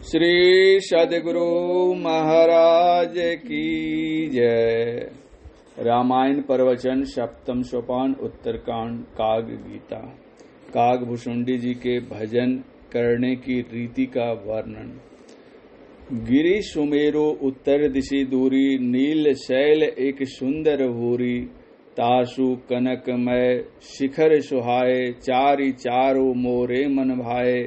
श्री सद्गुरु महाराज की जय। रामायण प्रवचन सप्तम सोपान उत्तरकांड काग गीता। काग भुसुंडी जी के भजन करने की रीति का वर्णन। गिरि सुमेरु उत्तर दिशि दूरी, नील शैल एक सुंदर भूरी। तासु कनकमय शिखर सुहाए, चारि चारो मोरे मन भाए।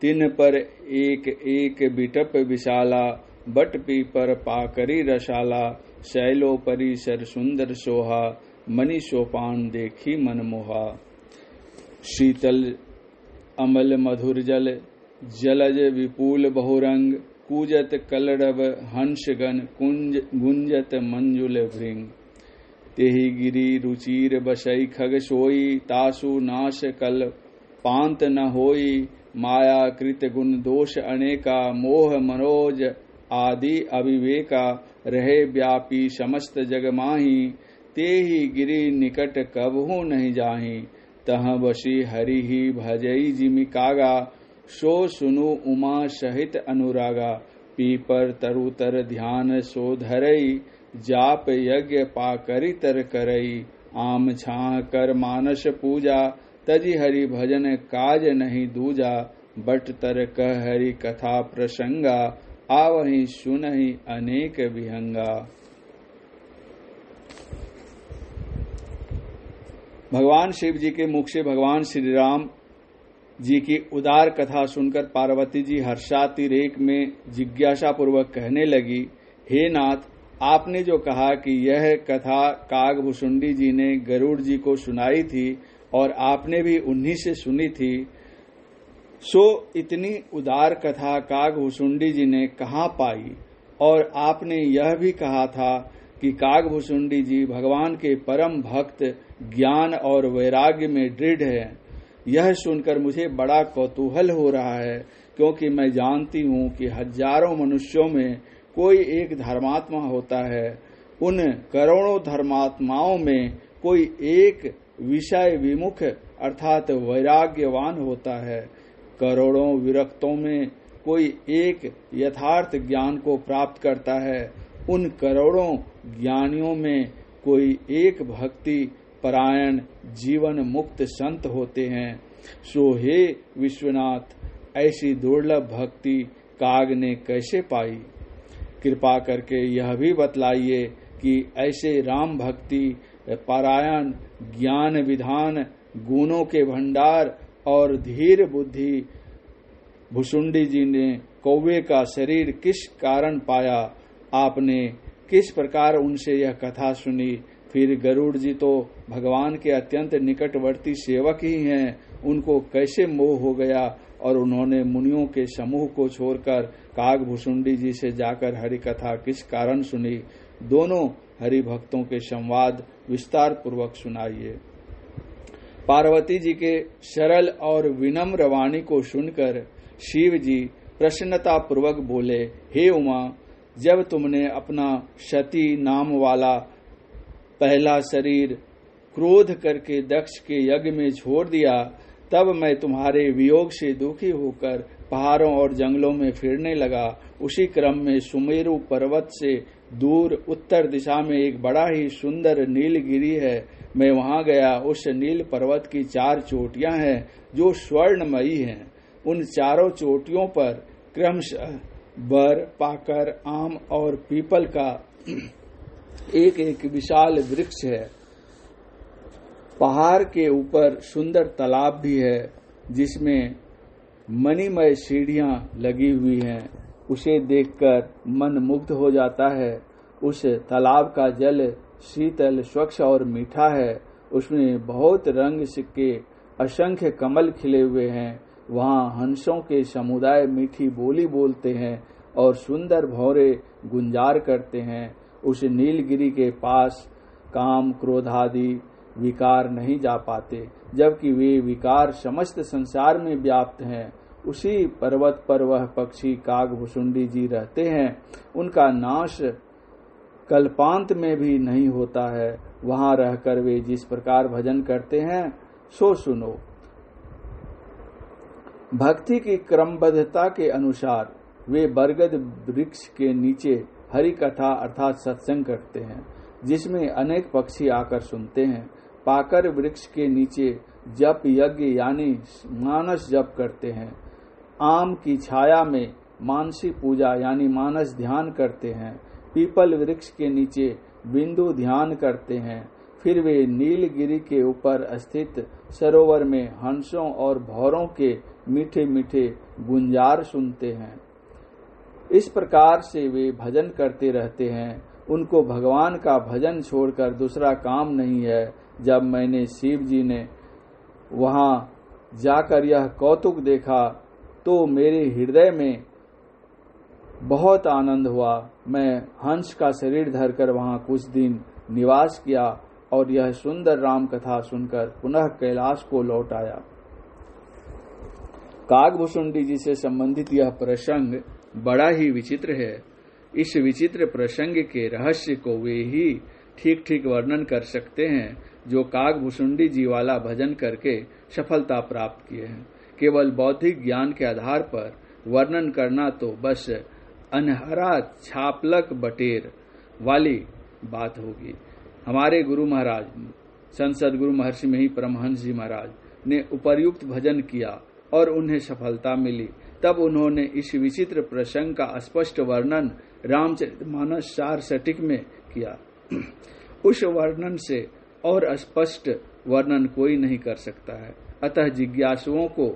तिन पर एक एक बिटप विशाला, बट पीपर पाकरी रसाला। शैलो परिसर सुंदर सोहा, मणि सोपान देखी मनमोहा। शीतल अमल मधुर जल, जलज विपुल बहुरंग। कूजत कलरव हंसगण, कुंज गुंजत मंजुल भृंग। तेहि गिरि रुचिर बसई खग सोई, तासु नाश कल पांत न होई। माया कृत गुण दोष अनेका, मोह मनोज आदि अविवेका। रहे व्यापी समस्त जग माही, तेहि गिरि निकट कबहु नहीं जाही। तह बसी हरि ही भजई जिमि कागा, सो सुनु उमा सहित अनुरागा। पीपर तरुतर ध्यान सो धरई, जाप यज्ञ पाकरि तर करई। आम छाह कर मानस पूजा, तजी हरि भजन काज नहीं दूजा। बट तर कह हरि कथा प्रसंगा, आवहि सुनहि अनेक विहंगा। भगवान शिव जी के मुख से भगवान श्री राम जी की उदार कथा सुनकर पार्वती जी हर्षातिरेक में जिज्ञासा पूर्वक कहने लगी, हे नाथ, आपने जो कहा कि यह कथा काग भुसुंडी जी ने गरुड़ जी को सुनाई थी और आपने भी उन्हीं से सुनी थी, सो इतनी उदार कथा काग भुसुंडी जी ने कहाँ पाई? और आपने यह भी कहा था कि काग भुसुंडी जी भगवान के परम भक्त, ज्ञान और वैराग्य में दृढ़ है। यह सुनकर मुझे बड़ा कौतूहल हो रहा है, क्योंकि मैं जानती हूँ कि हजारों मनुष्यों में कोई एक धर्मात्मा होता है। उन करोड़ों धर्मात्माओं में कोई एक विषय विमुख अर्थात वैराग्यवान होता है। करोड़ों विरक्तों में कोई एक यथार्थ ज्ञान को प्राप्त करता है। उन करोड़ों ज्ञानियों में कोई एक भक्ति परायण जीवन मुक्त संत होते हैं। सो हे विश्वनाथ, ऐसी दुर्लभ भक्ति काग ने कैसे पाई? कृपा करके यह भी बतलाइए कि ऐसे राम भक्ति पारायण, ज्ञान विधान, गुणों के भंडार और धीर बुद्धि भुसुंडी जी ने कौवे का शरीर किस कारण पाया? आपने किस प्रकार उनसे यह कथा सुनी? फिर गरुड़ जी तो भगवान के अत्यंत निकटवर्ती सेवक ही हैं, उनको कैसे मोह हो गया और उन्होंने मुनियों के समूह को छोड़कर काग भुसुंडी जी से जाकर हरि कथा किस कारण सुनी? दोनों हरि भक्तों के संवाद विस्तार पूर्वक सुनाइए। पार्वती जी के सरल और विनम्र वाणी को सुनकर शिव जी प्रसन्नता पूर्वक बोले, हे उमा, जब तुमने अपना सती नाम वाला पहला शरीर क्रोध करके दक्ष के यज्ञ में छोड़ दिया, तब मैं तुम्हारे वियोग से दुखी होकर पहाड़ों और जंगलों में फिरने लगा। उसी क्रम में सुमेरु पर्वत से दूर उत्तर दिशा में एक बड़ा ही सुंदर नीलगिरी है। मैं वहां गया। उस नील पर्वत की 4 चोटियां हैं जो स्वर्णमयी हैं। उन चारों चोटियों पर क्रमशः बर, पाकर, आम और पीपल का एक एक विशाल वृक्ष है। पहाड़ के ऊपर सुंदर तालाब भी है, जिसमें मणिमय सीढ़ियां लगी हुई हैं। उसे देखकर मन मुग्ध हो जाता है। उस तालाब का जल शीतल, स्वच्छ और मीठा है। उसमें बहुत रंग के असंख्य कमल खिले हुए हैं। वहाँ हंसों के समुदाय मीठी बोली बोलते हैं और सुंदर भौरे गुंजार करते हैं। उस नीलगिरी के पास काम, क्रोध आदि विकार नहीं जा पाते, जबकि वे विकार समस्त संसार में व्याप्त हैं। उसी पर्वत पर वह पक्षी काग भुसुंडी जी रहते हैं। उनका नाश कल्पांत में भी नहीं होता है। वहां रहकर वे जिस प्रकार भजन करते हैं, सो सुनो। भक्ति की क्रमबद्धता के अनुसार वे बरगद वृक्ष के नीचे हरि कथा अर्थात सत्संग करते हैं, जिसमें अनेक पक्षी आकर सुनते हैं। पाकर वृक्ष के नीचे जप यज्ञ यानी मानस जप करते हैं। आम की छाया में मानसी पूजा यानी मानस ध्यान करते हैं। पीपल वृक्ष के नीचे बिंदु ध्यान करते हैं। फिर वे नीलगिरी के ऊपर स्थित सरोवर में हंसों और भौरों के मीठे मीठे गुंजार सुनते हैं। इस प्रकार से वे भजन करते रहते हैं। उनको भगवान का भजन छोड़कर दूसरा काम नहीं है। जब मैंने शिव जी ने वहां जाकर यह कौतुक देखा तो मेरे हृदय में बहुत आनंद हुआ। मैं हंस का शरीर धरकर वहां कुछ दिन निवास किया और यह सुंदर राम कथा सुनकर पुनः कैलाश को लौट आया। कागभूषुंडी जी से संबंधित यह प्रसंग बड़ा ही विचित्र है। इस विचित्र प्रसंग के रहस्य को वे ही ठीक ठीक वर्णन कर सकते हैं जो कागभूषुंडी जी वाला भजन करके सफलता प्राप्त किए हैं। केवल बौद्धिक ज्ञान के आधार पर वर्णन करना तो बस अनहरा छापलक बटेर वाली बात होगी। हमारे गुरु महाराज संत गुरु महर्षि मही परमहंस जी महाराज ने उपर्युक्त भजन किया और उन्हें सफलता मिली। तब उन्होंने इस विचित्र प्रसंग का स्पष्ट वर्णन रामचरितमानस सार सटीक में किया। उस वर्णन से और स्पष्ट वर्णन कोई नहीं कर सकता है। अतः जिज्ञासुओं को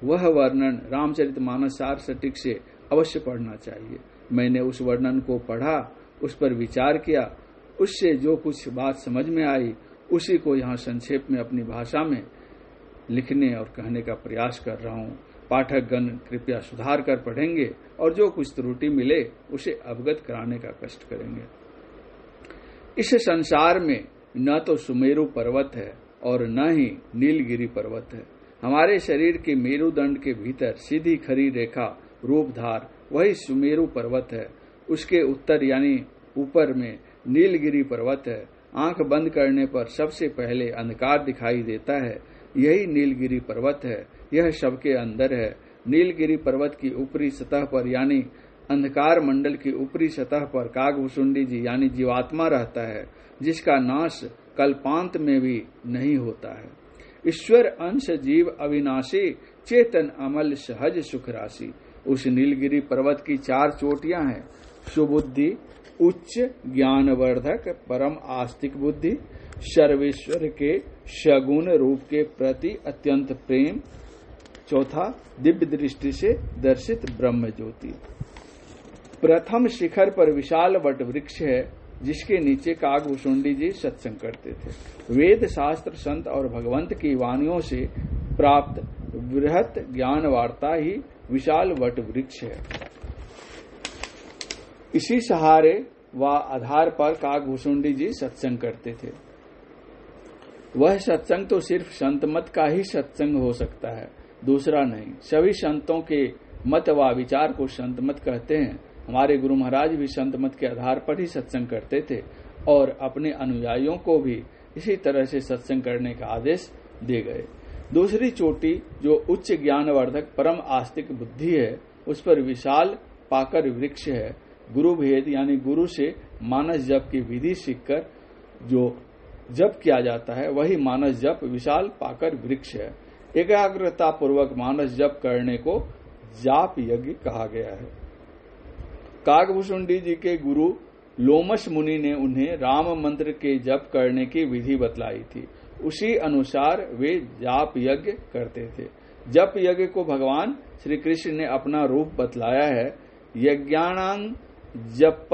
वह वर्णन रामचरितमानस सार सटीक से अवश्य पढ़ना चाहिए। मैंने उस वर्णन को पढ़ा, उस पर विचार किया, उससे जो कुछ बात समझ में आई उसी को यहाँ संक्षेप में अपनी भाषा में लिखने और कहने का प्रयास कर रहा हूँ। पाठकगण कृपया सुधार कर पढ़ेंगे और जो कुछ त्रुटि मिले उसे अवगत कराने का कष्ट करेंगे। इस संसार में न तो सुमेरु पर्वत है और न ही नीलगिरी पर्वत है। हमारे शरीर के मेरुदंड के भीतर सीधी खरी रेखा रूपधार वही सुमेरु पर्वत है। उसके उत्तर यानी ऊपर में नीलगिरी पर्वत है। आंख बंद करने पर सबसे पहले अंधकार दिखाई देता है, यही नीलगिरी पर्वत है। यह सबके अंदर है। नीलगिरी पर्वत की ऊपरी सतह पर यानी अंधकार मंडल की ऊपरी सतह पर कागभूषुंडी जी यानी जीवात्मा रहता है, जिसका नाश कल्पांत में भी नहीं होता है। ईश्वर अंश जीव अविनाशी चेतन अमल सहज सुख राशि। उस नीलगिरी पर्वत की 4 चोटियां हैं। सुबुद्धि, उच्च ज्ञानवर्धक परम आस्तिक बुद्धि, सर्वेश्वर के सगुण रूप के प्रति अत्यंत प्रेम, चौथा दिव्य दृष्टि से दर्शित ब्रह्म ज्योति। प्रथम शिखर पर विशाल वट वृक्ष है, जिसके नीचे कागभूषुंडी जी सत्संग करते थे। वेद शास्त्र संत और भगवंत की वाणियों से प्राप्त बृहत ज्ञान वार्ता ही विशाल वट वृक्ष है। इसी सहारे व आधार पर कागभूषुंडी जी सत्संग करते थे। वह सत्संग तो सिर्फ संत मत का ही सत्संग हो सकता है, दूसरा नहीं। सभी संतों के मत व विचार को संत मत कहते हैं। हमारे गुरु महाराज भी संत मत के आधार पर ही सत्संग करते थे और अपने अनुयायियों को भी इसी तरह से सत्संग करने का आदेश दे गए। दूसरी चोटी जो उच्च ज्ञानवर्धक परम आस्तिक बुद्धि है, उस पर विशाल पाकर वृक्ष है। गुरु भेद यानी गुरु से मानस जप की विधि सीखकर जो जप किया जाता है वही मानस जप विशाल पाकर वृक्ष है। एकाग्रता पूर्वक मानस जप करने को जाप यज्ञ कहा गया है। कागभूषुंडी जी के गुरु लोमश मुनि ने उन्हें राम मंत्र के जप करने की विधि बतलाई थी। उसी अनुसार वे जाप यज्ञ करते थे। जप यज्ञ को भगवान श्री कृष्ण ने अपना रूप बतलाया है। यज्ञानां जप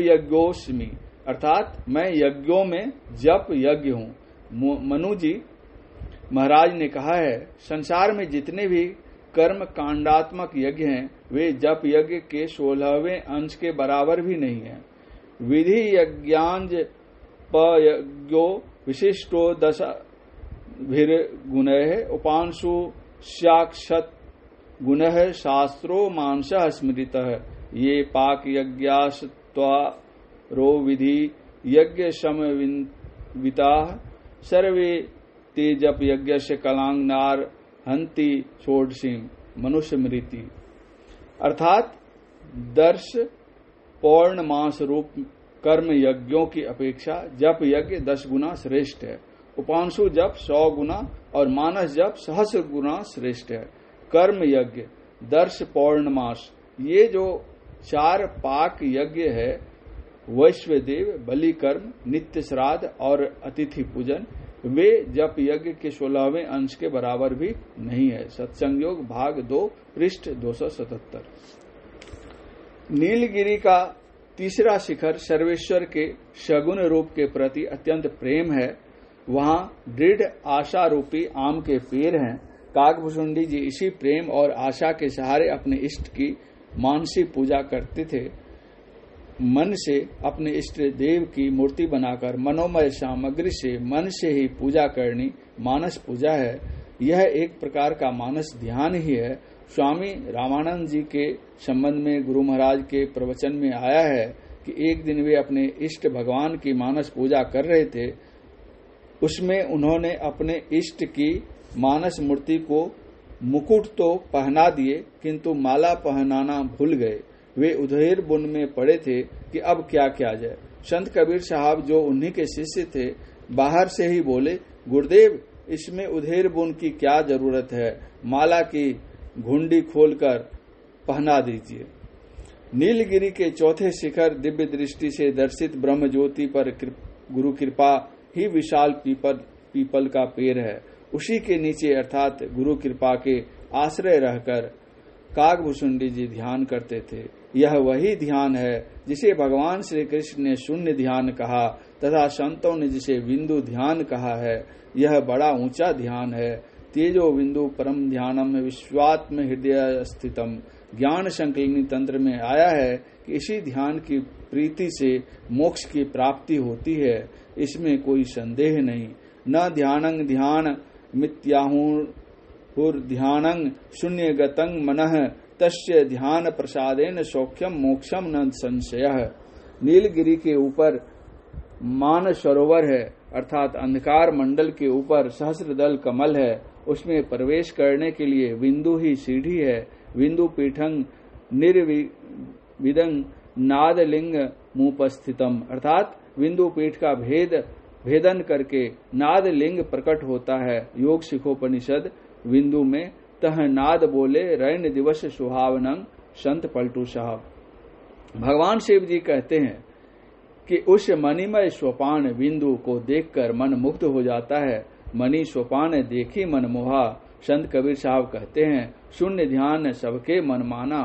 यज्ञोस्मि, अर्थात मैं यज्ञों में जप यज्ञ हूँ। मनु जी महाराज ने कहा है, संसार में जितने भी कर्म कांडात्मक यज्ञ हैं वे जप यज्ञ के 16वें अंश के बराबर भी नहीं है। विधि यज्ञांज पयज्ञो विशिष्टो 10 गुणैः उपांशु साक्षात् गुणः शास्त्रो मांसः स्मृतः ये पाक यज्ञास्त्वारो विधि यज्ञ समविताः सर्वे ते जप यज्ञस्य कलांगनार हंति षोडशीम। मनुस्मृति, अर्थात दर्श पौर्णमास रूप कर्म यज्ञों की अपेक्षा जप यज्ञ 10 गुना श्रेष्ठ है। उपांशु जप 100 गुना और मानस जप 1000 गुना श्रेष्ठ है। कर्म यज्ञ, दर्श पौर्णमास, ये जो 4 पाक यज्ञ है, वैश्वदेव, बलि कर्म, नित्य श्राद्ध और अतिथि पूजन, वे जप यज्ञ के 16वें अंश के बराबर भी नहीं है। सत्संग योग भाग 2 पृष्ठ 277। नीलगिरी का तीसरा शिखर सर्वेश्वर के सगुण रूप के प्रति अत्यंत प्रेम है। वहां दृढ़ आशा रूपी आम के पेड़ हैं। काकभुसुंडी जी इसी प्रेम और आशा के सहारे अपने इष्ट की मानसिक पूजा करते थे। मन से अपने इष्ट देव की मूर्ति बनाकर मनोमय सामग्री से मन से ही पूजा करनी मानस पूजा है। यह एक प्रकार का मानस ध्यान ही है। स्वामी रामानंद जी के संबंध में गुरु महाराज के प्रवचन में आया है कि एक दिन वे अपने इष्ट भगवान की मानस पूजा कर रहे थे। उसमें उन्होंने अपने इष्ट की मानस मूर्ति को मुकुट तो पहना दिए, किंतु माला पहनाना भूल गए। वे उधेर बुन में पड़े थे कि अब क्या किया जाए। संत कबीर साहब, जो उन्हीं के शिष्य थे, बाहर से ही बोले, गुरुदेव, इसमें उधेर बुन की क्या जरूरत है, माला की घुंडी खोलकर पहना दीजिए। नीलगिरी के चौथे शिखर दिव्य दृष्टि से दर्शित ब्रह्म ज्योति पर गुरु कृपा ही विशाल पीपल का पेड़ है। उसी के नीचे अर्थात गुरु कृपा के आश्रय रहकर काकभुसुंडी जी ध्यान करते थे। यह वही ध्यान है जिसे भगवान श्री कृष्ण ने शून्य ध्यान कहा तथा संतों ने जिसे बिंदु ध्यान कहा है। यह बड़ा ऊंचा ध्यान है। तेजो बिंदु परम ध्यानम विश्वात्म हृदय स्थितम, ज्ञान संकलनी तंत्र में आया है कि इसी ध्यान की प्रीति से मोक्ष की प्राप्ति होती है। इसमें कोई संदेह नहीं। न ध्यानं ध्यान मित्याहुर ध्यानं शून्य गतं मनः तस्य ध्यान प्रसादेन सौख्यम मोक्षम न संशयः। नीलगिरी के ऊपर मान सरोवर है, अर्थात अंधकार मंडल के ऊपर सहस्रदल कमल है। उसमें प्रवेश करने के लिए बिंदु ही सीढ़ी है। बिंदु पीठं निर्विदं नादलिंग मुपस्थितम, अर्थात बिंदु पीठ का भेदन करके नादलिंग प्रकट होता है। योग सिखोपनिषद बिंदु में तह नाद बोले रैन दिवस सुहावनंग, संत पलटू साहब। भगवान शिव जी कहते हैं कि उस मणिमय सोपान बिंदु को देखकर मन मुग्ध हो जाता है। मणि सोपान देखी मन मोहा, संत कबीर साहब कहते हैं। शून्य ध्यान सबके मन माना।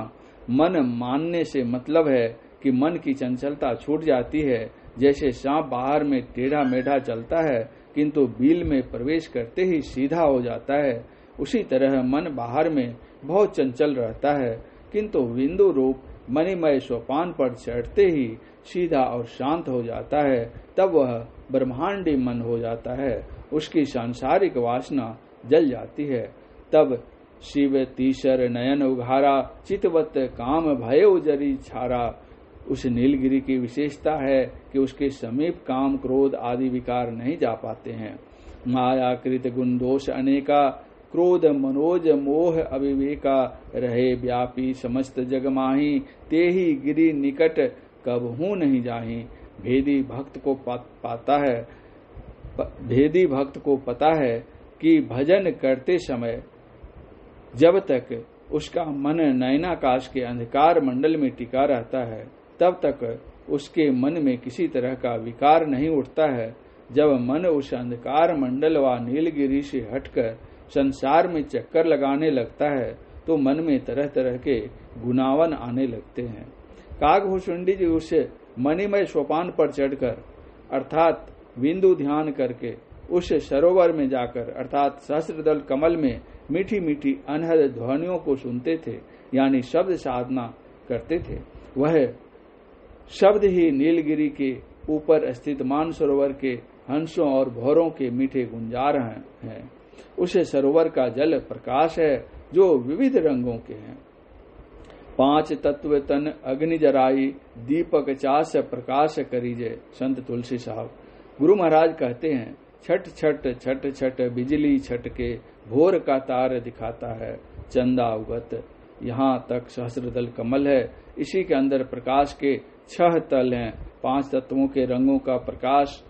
मन मानने से मतलब है कि मन की चंचलता छूट जाती है। जैसे सांप बाहर में टेढ़ा मेढ़ा चलता है किंतु बिल में प्रवेश करते ही सीधा हो जाता है, उसी तरह मन बाहर में बहुत चंचल रहता है किंतु बिंदु रूप मणिमय सोपान पर चढ़ते ही सीधा और शांत हो जाता है। तब वह ब्रह्मांडी मन हो जाता है। उसकी सांसारिक वासना जल जाती है। तब शिव तीसर नयन उघारा, चितवत काम भय उजरी छारा। उस नीलगिरी की विशेषता है कि उसके समीप काम क्रोध आदि विकार नहीं जा पाते हैं। मायाकृत गुण दोष अनेका, क्रोध मनोज मोह अविवेका। रहे व्यापी समस्त जग माही, तेही गिरी निकट कबहू नहीं जाही। भेदी भक्त को पता है कि भजन करते समय जब तक उसका मन नयनाकाश के अंधकार मंडल में टिका रहता है तब तक उसके मन में किसी तरह का विकार नहीं उठता है। जब मन उस अंधकार मंडल व नीलगिरी से हटकर संसार में चक्कर लगाने लगता है तो मन में तरह तरह के गुनावन आने लगते हैं। काकभुसुंडी जी उस मणिमय सोपान पर चढ़कर अर्थात बिंदु ध्यान करके उस सरोवर में जाकर अर्थात सहस्त्रदल कमल में मीठी मीठी अनहद ध्वनियों को सुनते थे, यानी शब्द साधना करते थे। वह शब्द ही नीलगिरी के ऊपर स्थित मानसरोवर के हंसों और भौरों के मीठे गुंजार हैं। उस सरोवर का जल प्रकाश है जो विविध रंगों के हैं। 5 तत्व तन अग्नि जराई, दीपक चास प्रकाश करीजे। संत तुलसी साहब। गुरु महाराज कहते हैं छट छट छट छट बिजली छटके, भोर का तार दिखाता है चंदा उगत। यहाँ तक सहस्रदल कमल है। इसी के अंदर प्रकाश के 6 तल हैं। 5 तत्वों के रंगों का प्रकाश,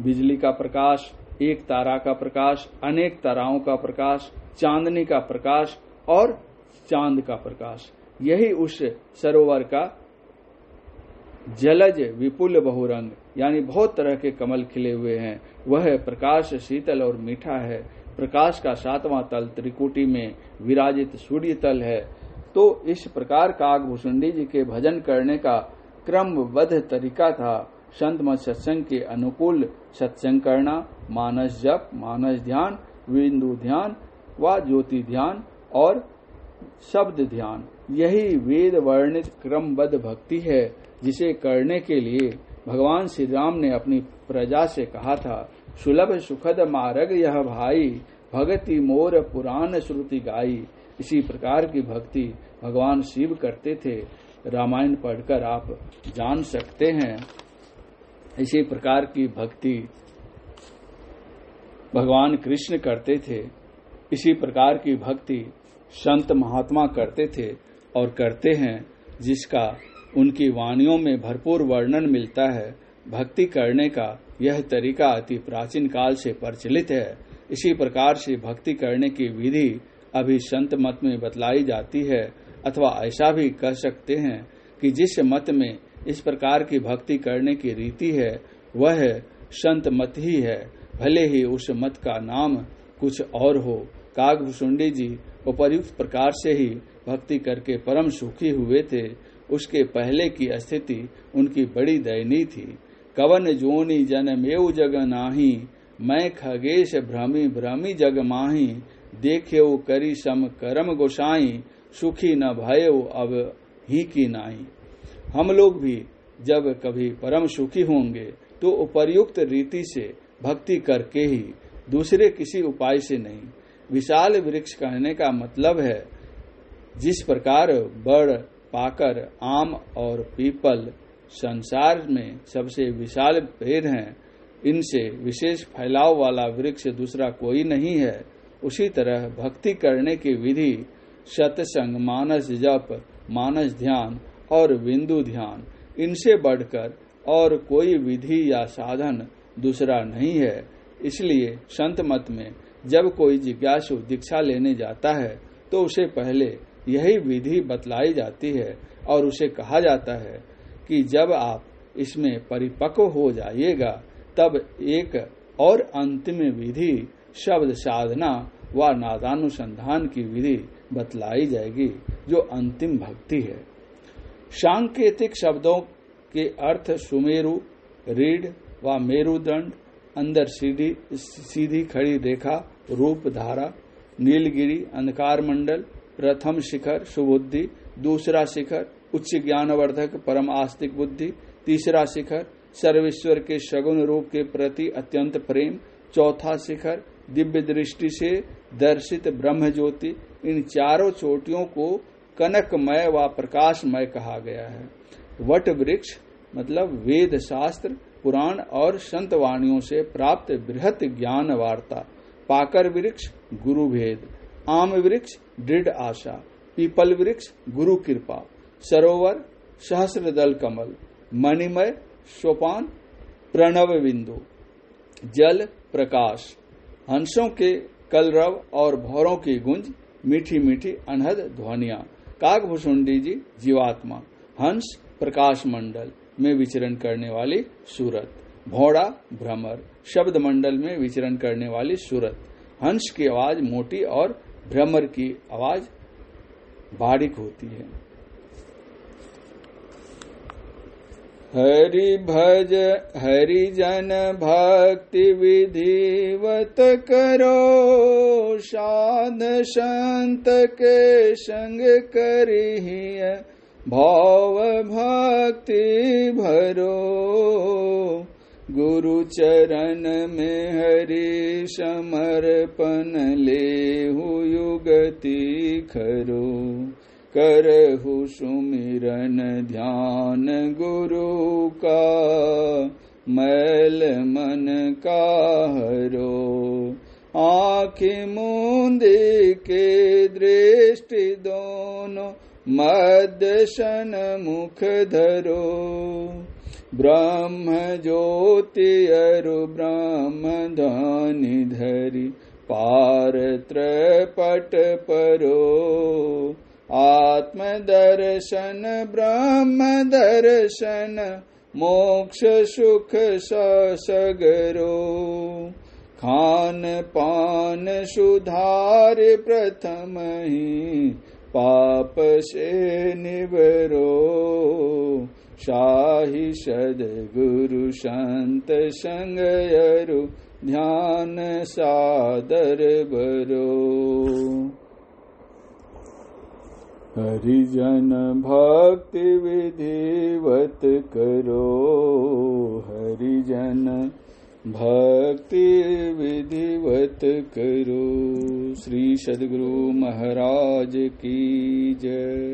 बिजली का प्रकाश, एक तारा का प्रकाश, अनेक ताराओं का प्रकाश, चांदनी का प्रकाश और चांद का प्रकाश। यही उस सरोवर का जलज विपुल बहुरंग यानी बहुत तरह के कमल खिले हुए हैं। वह प्रकाश शीतल और मीठा है। प्रकाश का 7वां तल त्रिकुटी में विराजित सूर्य तल है। तो इस प्रकार काकभूषुंडी जी के भजन करने का क्रमबद्ध तरीका था। संत मत सत्संग के अनुकूल सत्संग करना, मानस जप, मानस ध्यान, बिंदु ध्यान व ज्योति ध्यान और शब्द ध्यान, यही वेद वर्णित क्रमबद्ध भक्ति है, जिसे करने के लिए भगवान श्री राम ने अपनी प्रजा से कहा था, सुलभ सुखद मार्ग यह भाई, भगति मोर पुराण श्रुति गाई। इसी प्रकार की भक्ति भगवान शिव करते थे। रामायण पढ़कर आप जान सकते हैं। इसी प्रकार की भक्ति भगवान कृष्ण करते थे। इसी प्रकार की भक्ति संत महात्मा करते थे और करते हैं, जिसका उनकी वाणियों में भरपूर वर्णन मिलता है। भक्ति करने का यह तरीका अति प्राचीन काल से प्रचलित है। इसी प्रकार से भक्ति करने की विधि अभी संत मत में बतलाई जाती है, अथवा ऐसा भी कह सकते हैं कि जिस मत में इस प्रकार की भक्ति करने की रीति है वह संत मत ही है, भले ही उस मत का नाम कुछ और हो। काकभूषुंडी जी उपर्युक्त प्रकार से ही भक्ति करके परम सुखी हुए थे। उसके पहले की स्थिति उनकी बड़ी दयनीय थी। कवन जोनि जनमेउ जग नाही, मैं खगेश भ्रमी भ्रमी जग माही, देखेउ करी सम करम गोसाई, सुखी न भयउ अब ही की नाई। हम लोग भी जब कभी परम सुखी होंगे तो उपर्युक्त रीति से भक्ति करके ही, दूसरे किसी उपाय से नहीं। विशाल वृक्ष कहने का मतलब है जिस प्रकार बड़ पाकर आम और पीपल संसार में सबसे विशाल पेड़ हैं, इनसे विशेष फैलाव वाला वृक्ष दूसरा कोई नहीं है। उसी तरह भक्ति करने की विधि सत्संग, मानस जप, मानस ध्यान और बिंदु ध्यान, इनसे बढ़कर और कोई विधि या साधन दूसरा नहीं है। इसलिए संत मत में जब कोई जिज्ञासु दीक्षा लेने जाता है तो उसे पहले यही विधि बतलाई जाती है और उसे कहा जाता है कि जब आप इसमें परिपक्व हो जाइएगा तब एक और अंतिम विधि शब्द साधना व नादानुसंधान की विधि बतलाई जाएगी, जो अंतिम भक्ति है। सांकेतिक शब्दों के अर्थ सुमेरु, रीढ़ व मेरुदंड, अंदर सीधी खड़ी रेखा, रूप धारा, नीलगिरी, अंधकार मंडल, प्रथम शिखर सुबुद्धि, दूसरा शिखर उच्च ज्ञानवर्धक परम आस्तिक बुद्धि, तीसरा शिखर सर्वेश्वर के सगुण रूप के प्रति अत्यंत प्रेम, चौथा शिखर दिव्य दृष्टि से दर्शित ब्रह्म ज्योति। इन चारों चोटियों को कनकमय व प्रकाशमय कहा गया है। वट वृक्ष मतलब वेद शास्त्र, पुराण और संत वाणियों से प्राप्त बृहत ज्ञान वार्ता। पाकर वृक्ष गुरु भेद, आम वृक्ष दृढ़ आशा, पीपल वृक्ष गुरु कृपा, सरोवर सहस्रदल कमल, मणिमय सोपान प्रणव बिंदु, जल प्रकाश, हंसों के कलरव और भौरों की गुंज, मीठी मीठी अनहद ध्वनियां। काकभूषुंडी जी जीवात्मा, हंस प्रकाश मंडल में विचरण करने वाली सूरत, भौड़ा भ्रमर शब्द मंडल में विचरण करने वाली सूरत। हंस की आवाज मोटी और भ्रमर की आवाज बारीक होती है। हरि भज हरि जन भक्ति विधिवत करो, साध संत के संग करिहिय भाव भक्ति भरो। गुरु चरण में हरि समर्पण लेहु युगति खरो, करहु सुमिरन ध्यान गुरु का मैल मन का हरो। आँखि मूंदे के दृष्टि दोनों मध्य शन मुख धरो। ब्रह्म ज्योति अरु ब्रह्म ध्वनि धरि पारत्र पट परो। आत्म दर्शन ब्रह्म दर्शन मोक्ष सुख सगरो। खान पान सुधार प्रथम ही पाप से निवरो। शाही सद्गुरु संत संग अरु ध्यान सादर बरो। हरिजन भक्ति विधिवत करो। हरिजन भक्ति विधिवत करो। श्री सद्गुरु महाराज की जय।